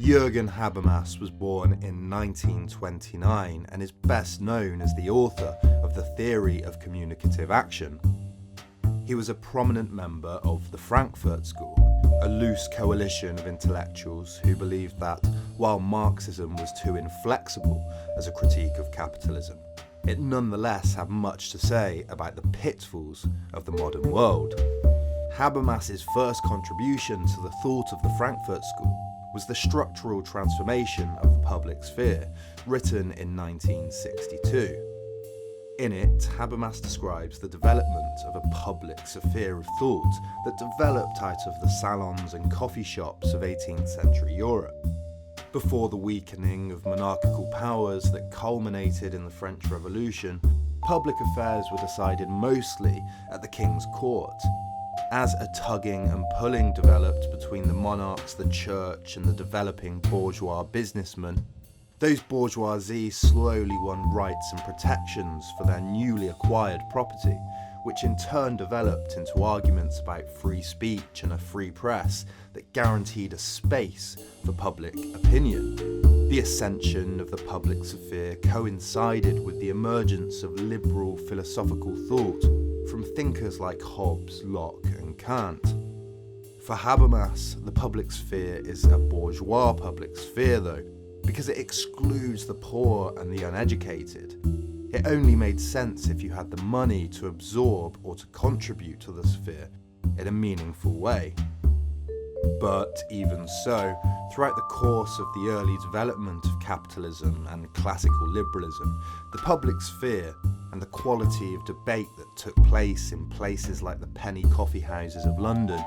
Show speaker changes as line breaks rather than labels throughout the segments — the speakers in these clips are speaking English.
Jurgen Habermas was born in 1929 and is best known as the author of the theory of communicative action. He was a prominent member of the Frankfurt School, a loose coalition of intellectuals who believed that, while Marxism was too inflexible as a critique of capitalism, it nonetheless had much to say about the pitfalls of the modern world. Habermas's first contribution to the thought of the Frankfurt School was The Structural Transformation of the Public Sphere, written in 1962. In it, Habermas describes the development of a public sphere of thought that developed out of the salons and coffee shops of 18th century Europe. Before the weakening of monarchical powers that culminated in the French Revolution, public affairs were decided mostly at the king's court. As a tugging and pulling developed between the monarchs, the church, and the developing bourgeois businessmen, those bourgeoisie slowly won rights and protections for their newly acquired property, which in turn developed into arguments about free speech and a free press that guaranteed a space for public opinion. The ascension of the public sphere coincided with the emergence of liberal philosophical thought from thinkers like Hobbes, Locke, and Kant. For Habermas, the public sphere is a bourgeois public sphere, though, because it excludes the poor and the uneducated. It only made sense if you had the money to absorb or to contribute to the sphere in a meaningful way. But even so, throughout the course of the early development of capitalism and classical liberalism, the public sphere and the quality of debate that took place in places like the penny coffee houses of London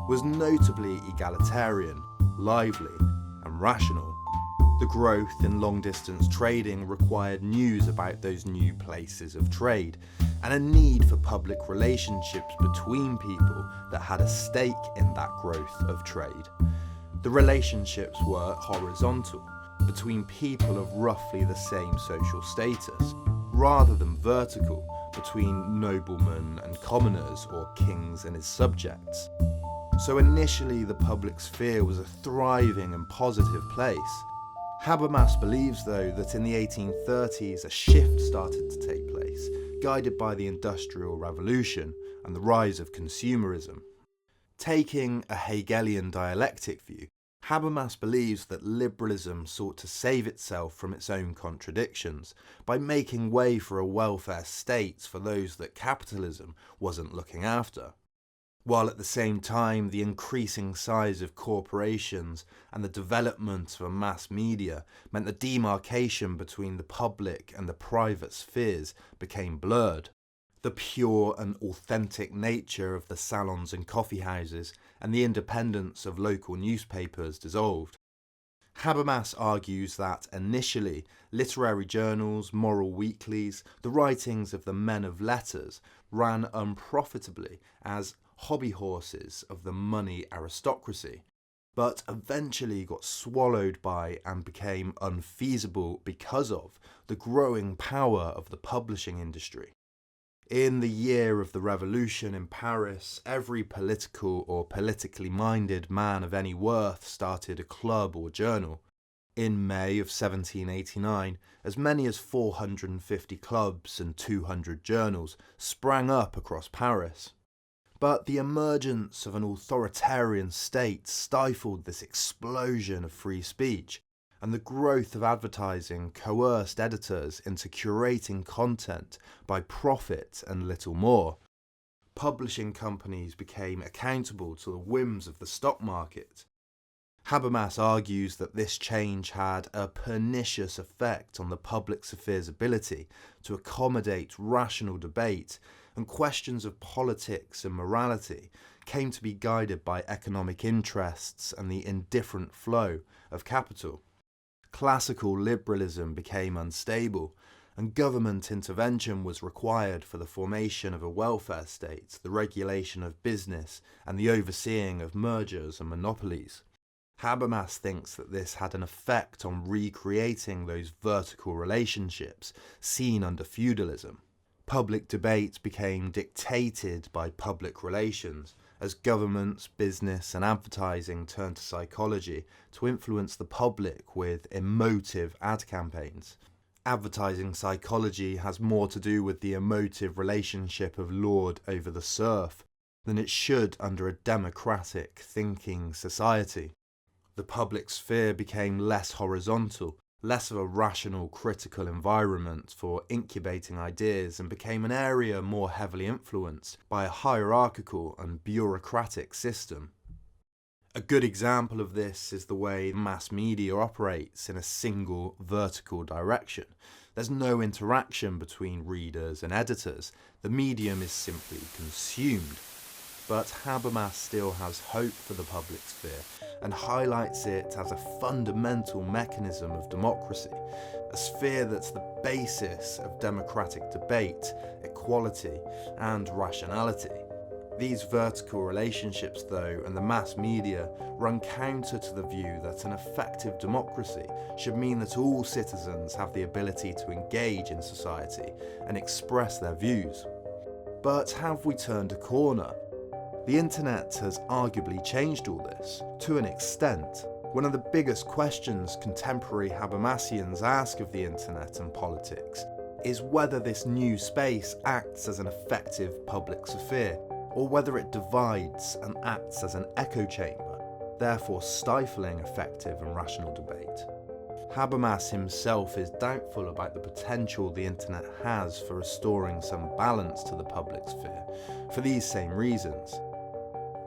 was notably egalitarian, lively, and rational. The growth in long-distance trading required news about those new places of trade, and a need for public relationships between people that had a stake in that growth of trade. The relationships were horizontal, between people of roughly the same social status, rather than vertical, between noblemen and commoners or kings and his subjects. So initially the public sphere was a thriving and positive place. Habermas believes, though, that in the 1830s a shift started to take place, guided by the Industrial Revolution and the rise of consumerism. Taking a Hegelian dialectic view, Habermas believes that liberalism sought to save itself from its own contradictions by making way for a welfare state for those that capitalism wasn't looking after, while at the same time the increasing size of corporations and the development of a mass media meant the demarcation between the public and the private spheres became blurred. The pure and authentic nature of the salons and coffee houses and the independence of local newspapers dissolved. Habermas argues that initially literary journals, moral weeklies, the writings of the men of letters ran unprofitably as hobby horses of the money aristocracy, but eventually got swallowed by and became unfeasible because of the growing power of the publishing industry. In the year of the Revolution in Paris, every political or politically minded man of any worth started a club or journal. In May of 1789, as many as 450 clubs and 200 journals sprang up across Paris. But the emergence of an authoritarian state stifled this explosion of free speech, and the growth of advertising coerced editors into curating content by profit and little more. Publishing companies became accountable to the whims of the stock market. Habermas argues that this change had a pernicious effect on the public sphere's ability to accommodate rational debate, and questions of politics and morality came to be guided by economic interests and the indifferent flow of capital. Classical liberalism became unstable, and government intervention was required for the formation of a welfare state, the regulation of business, and the overseeing of mergers and monopolies. Habermas thinks that this had an effect on recreating those vertical relationships seen under feudalism. Public debate became dictated by public relations, as governments, business and advertising turned to psychology to influence the public with emotive ad campaigns. Advertising psychology has more to do with the emotive relationship of lord over the serf than it should under a democratic, thinking society. The public sphere became less horizontal, less of a rational, critical environment for incubating ideas, and became an area more heavily influenced by a hierarchical and bureaucratic system. A good example of this is the way mass media operates in a single vertical direction. There's no interaction between readers and editors. The medium is simply consumed. But Habermas still has hope for the public sphere and highlights it as a fundamental mechanism of democracy, a sphere that's the basis of democratic debate, equality and rationality. These vertical relationships, though, and the mass media run counter to the view that an effective democracy should mean that all citizens have the ability to engage in society and express their views. But have we turned a corner? The internet has arguably changed all this, to an extent. One of the biggest questions contemporary Habermasians ask of the internet and politics is whether this new space acts as an effective public sphere, or whether it divides and acts as an echo chamber, therefore stifling effective and rational debate. Habermas himself is doubtful about the potential the internet has for restoring some balance to the public sphere, for these same reasons.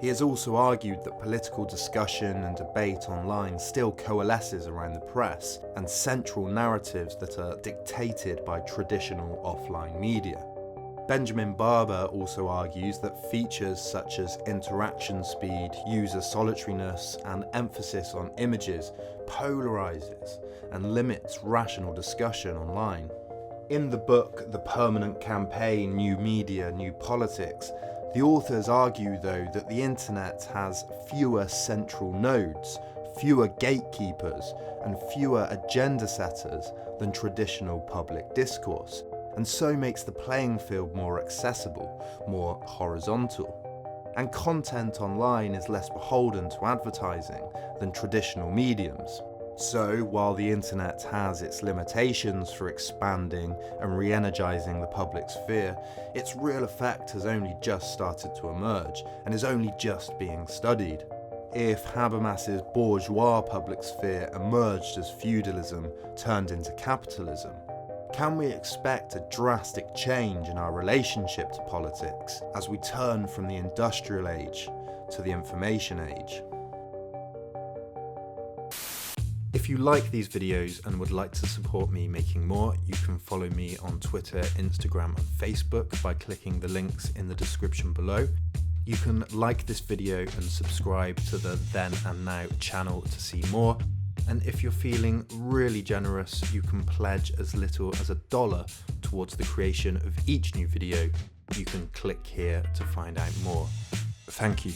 He has also argued that political discussion and debate online still coalesces around the press and central narratives that are dictated by traditional offline media. Benjamin Barber also argues that features such as interaction speed, user solitariness, and emphasis on images polarizes and limits rational discussion online. In the book The Permanent Campaign, New Media, New Politics, the authors argue, though, that the internet has fewer central nodes, fewer gatekeepers, and fewer agenda setters than traditional public discourse, and so makes the playing field more accessible, more horizontal. And content online is less beholden to advertising than traditional mediums. So, while the internet has its limitations for expanding and re-energizing the public sphere, its real effect has only just started to emerge and is only just being studied. If Habermas's bourgeois public sphere emerged as feudalism turned into capitalism, can we expect a drastic change in our relationship to politics as we turn from the industrial age to the information age? If you like these videos and would like to support me making more, you can follow me on Twitter, Instagram and Facebook by clicking the links in the description below. You can like this video and subscribe to the Then and Now channel to see more. And if you're feeling really generous, you can pledge as little as $1 towards the creation of each new video. You can click here to find out more. Thank you.